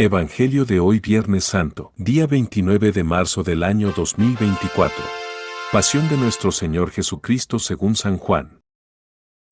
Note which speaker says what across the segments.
Speaker 1: Evangelio de hoy Viernes Santo, día 29 de marzo del año 2024. Pasión de nuestro Señor Jesucristo según San Juan.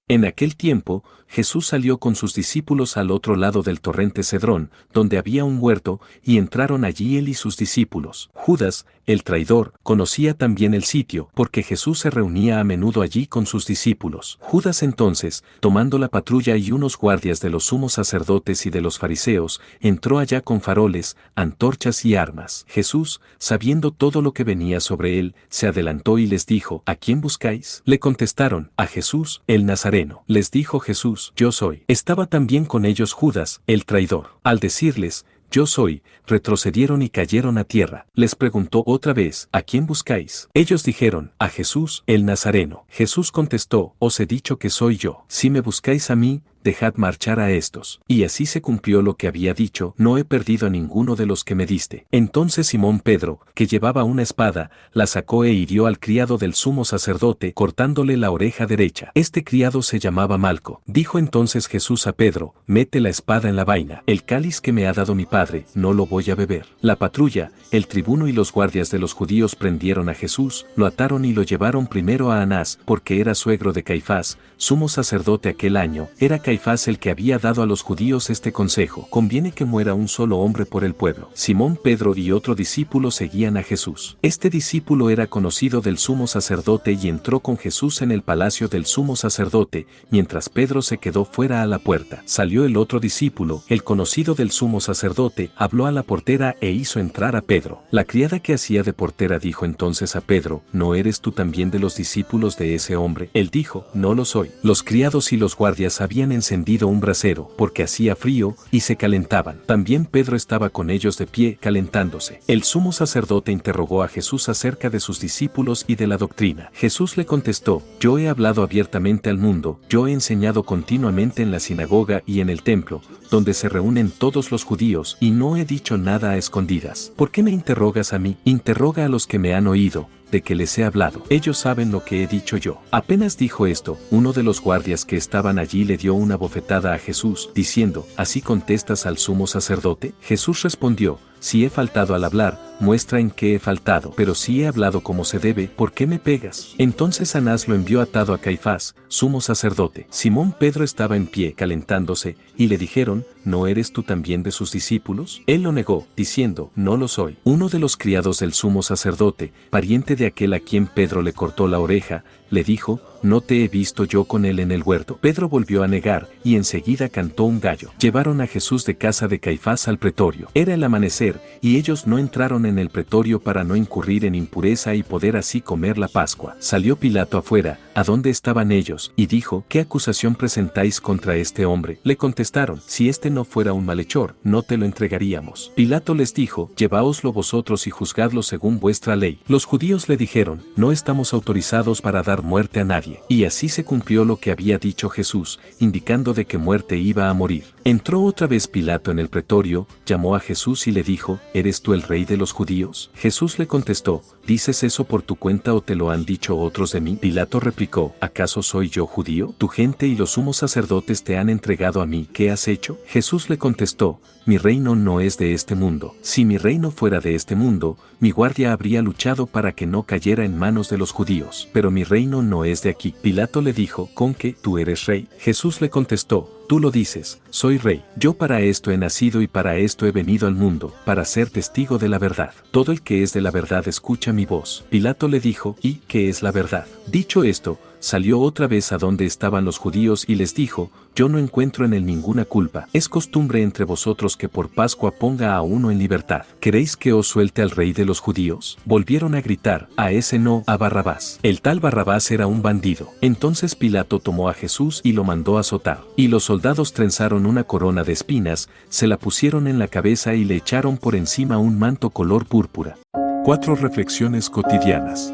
Speaker 1: En aquel tiempo, Jesús salió con sus discípulos al otro lado del torrente Cedrón, donde había un huerto, y entraron allí él y sus discípulos. Judas, el traidor, conocía también el sitio, porque Jesús se reunía a menudo allí con sus discípulos. Judas entonces, tomando la patrulla y unos guardias de los sumos sacerdotes y de los fariseos, entró allá con faroles, antorchas y armas. Jesús, sabiendo todo lo que venía sobre él, se adelantó y les dijo: ¿A quién buscáis? Le contestaron: a Jesús, el Nazareno. Les dijo Jesús: Yo soy. Estaba también con ellos Judas, el traidor. Al decirles: Yo soy, retrocedieron y cayeron a tierra. Les preguntó otra vez: ¿A quién buscáis? Ellos dijeron: a Jesús, el Nazareno. Jesús contestó: Os he dicho que soy yo. Si me buscáis a mí, dejad marchar a estos. Y así se cumplió lo que había dicho: no he perdido a ninguno de los que me diste. Entonces Simón Pedro, que llevaba una espada, la sacó e hirió al criado del sumo sacerdote, cortándole la oreja derecha. Este criado se llamaba Malco. Dijo entonces Jesús a Pedro: mete la espada en la vaina. El cáliz que me ha dado mi Padre, no lo voy a beber. La patrulla, el tribuno y los guardias de los judíos prendieron a Jesús, lo ataron y lo llevaron primero a Anás, porque era suegro de Caifás, sumo sacerdote aquel año. Era Caifás el que había dado a los judíos este consejo: conviene que muera un solo hombre por el pueblo. Simón Pedro y otro discípulo seguían a Jesús. Este discípulo era conocido del sumo sacerdote y entró con Jesús en el palacio del sumo sacerdote, mientras Pedro se quedó fuera a la puerta. Salió el otro discípulo, el conocido del sumo sacerdote, habló a la portera e hizo entrar a Pedro. La criada que hacía de portera dijo entonces a Pedro: ¿no eres tú también de los discípulos de ese hombre? Él dijo: no lo soy. Los criados y los guardias habían encendido un brasero, porque hacía frío, y se calentaban. También Pedro estaba con ellos de pie, calentándose. El sumo sacerdote interrogó a Jesús acerca de sus discípulos y de la doctrina. Jesús le contestó: yo he hablado abiertamente al mundo, yo he enseñado continuamente en la sinagoga y en el templo, donde se reúnen todos los judíos, y no he dicho nada a escondidas. ¿Por qué me interrogas a mí? Interroga a los que me han oído, de que les he hablado. Ellos saben lo que he dicho yo. Apenas dijo esto, uno de los guardias que estaban allí le dio una bofetada a Jesús, diciendo: ¿así contestas al sumo sacerdote? Jesús respondió: si he faltado al hablar, muestra en qué he faltado. Pero si he hablado como se debe, ¿por qué me pegas? Entonces Anás lo envió atado a Caifás, sumo sacerdote. Simón Pedro estaba en pie, calentándose, y le dijeron: ¿no eres tú también de sus discípulos? Él lo negó, diciendo: no lo soy. Uno de los criados del sumo sacerdote, pariente de aquel a quien Pedro le cortó la oreja, le dijo: ¿no te he visto yo con él en el huerto? Pedro volvió a negar, y enseguida cantó un gallo. Llevaron a Jesús de casa de Caifás al pretorio. Era el amanecer, y ellos no entraron en el pretorio para no incurrir en impureza y poder así comer la Pascua. Salió Pilato afuera, a donde estaban ellos, y dijo: ¿qué acusación presentáis contra este hombre? Le contestaron: si este no fuera un malhechor, no te lo entregaríamos. Pilato les dijo: lleváoslo vosotros y juzgadlo según vuestra ley. Los judíos le dijeron: no estamos autorizados para dar muerte a nadie. Y así se cumplió lo que había dicho Jesús, indicando de qué muerte iba a morir. Entró otra vez Pilato en el pretorio, llamó a Jesús y le dijo: ¿eres tú el rey de los judíos? Jesús le contestó: ¿dices eso por tu cuenta o te lo han dicho otros de mí? Pilato replicó: ¿acaso soy yo judío? Tu gente y los sumos sacerdotes te han entregado a mí. ¿Qué has hecho? Jesús le contestó: mi reino no es de este mundo. Si mi reino fuera de este mundo, mi guardia habría luchado para que no cayera en manos de los judíos. Pero mi reino no es de aquí. Pilato le dijo: ¿con qué tú eres rey? Jesús le contestó: tú lo dices, soy rey. Yo para esto he nacido y para esto he venido al mundo, para ser testigo de la verdad. Todo el que es de la verdad escucha mi voz. Pilato le dijo: ¿y qué es la verdad? Dicho esto, salió otra vez a donde estaban los judíos y les dijo: yo no encuentro en él ninguna culpa. Es costumbre entre vosotros que por Pascua ponga a uno en libertad. ¿Queréis que os suelte al rey de los judíos? Volvieron a gritar: a ese no, a Barrabás. El tal Barrabás era un bandido. Entonces Pilato tomó a Jesús y lo mandó azotar. Y los soldados trenzaron una corona de espinas, se la pusieron en la cabeza y le echaron por encima un manto color púrpura. 4 reflexiones cotidianas.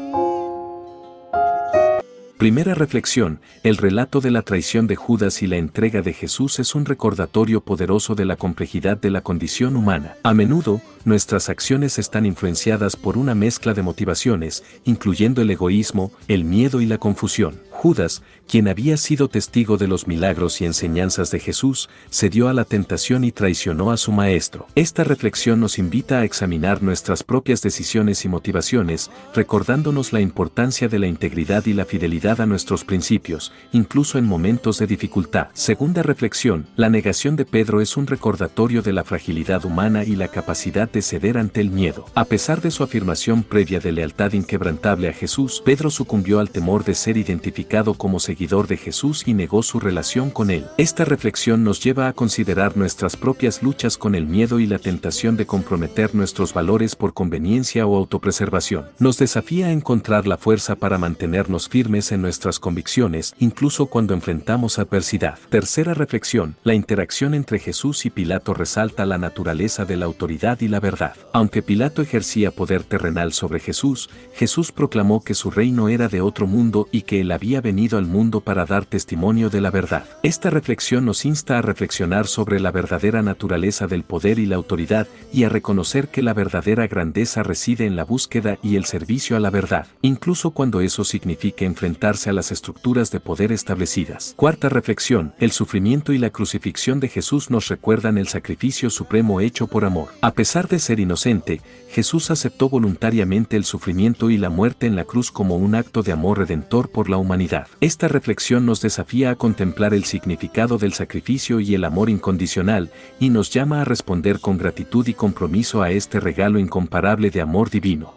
Speaker 1: Primera reflexión: el relato de la traición de Judas y la entrega de Jesús es un recordatorio poderoso de la complejidad de la condición humana. A menudo, nuestras acciones están influenciadas por una mezcla de motivaciones, incluyendo el egoísmo, el miedo y la confusión. Judas, quien había sido testigo de los milagros y enseñanzas de Jesús, cedió a la tentación y traicionó a su maestro. Esta reflexión nos invita a examinar nuestras propias decisiones y motivaciones, recordándonos la importancia de la integridad y la fidelidad a nuestros principios, incluso en momentos de dificultad. Segunda reflexión, la negación de Pedro es un recordatorio de la fragilidad humana y la capacidad de ceder ante el miedo. A pesar de su afirmación previa de lealtad inquebrantable a Jesús, Pedro sucumbió al temor de ser identificado como seguidor de Jesús y negó su relación con él. Esta reflexión nos lleva a considerar nuestras propias luchas con el miedo y la tentación de comprometer nuestros valores por conveniencia o autopreservación. Nos desafía a encontrar la fuerza para mantenernos firmes en nuestras convicciones, incluso cuando enfrentamos adversidad. Tercera reflexión, la interacción entre Jesús y Pilato resalta la naturaleza de la autoridad y la verdad. Aunque Pilato ejercía poder terrenal sobre Jesús, Jesús proclamó que su reino era de otro mundo y que él había venido al mundo para dar testimonio de la verdad. Esta reflexión nos insta a reflexionar sobre la verdadera naturaleza del poder y la autoridad y a reconocer que la verdadera grandeza reside en la búsqueda y el servicio a la verdad, incluso cuando eso signifique enfrentarse a las estructuras de poder establecidas. Cuarta reflexión, el sufrimiento y la crucifixión de Jesús nos recuerdan el sacrificio supremo hecho por amor. A pesar de ser inocente, Jesús aceptó voluntariamente el sufrimiento y la muerte en la cruz como un acto de amor redentor por la humanidad. Esta reflexión nos desafía a contemplar el significado del sacrificio y el amor incondicional, y nos llama a responder con gratitud y compromiso a este regalo incomparable de amor divino.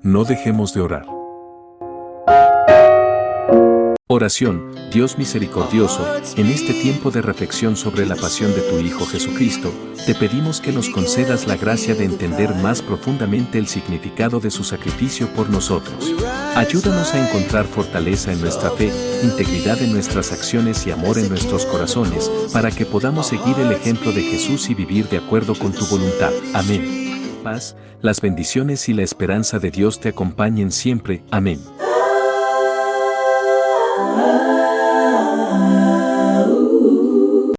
Speaker 1: No dejemos de orar. Oración, Dios misericordioso, en este tiempo de reflexión sobre la pasión de tu Hijo Jesucristo, te pedimos que nos concedas la gracia de entender más profundamente el significado de su sacrificio por nosotros. Ayúdanos a encontrar fortaleza en nuestra fe, integridad en nuestras acciones y amor en nuestros corazones, para que podamos seguir el ejemplo de Jesús y vivir de acuerdo con tu voluntad. Amén. Paz, las bendiciones y la esperanza de Dios te acompañen siempre. Amén.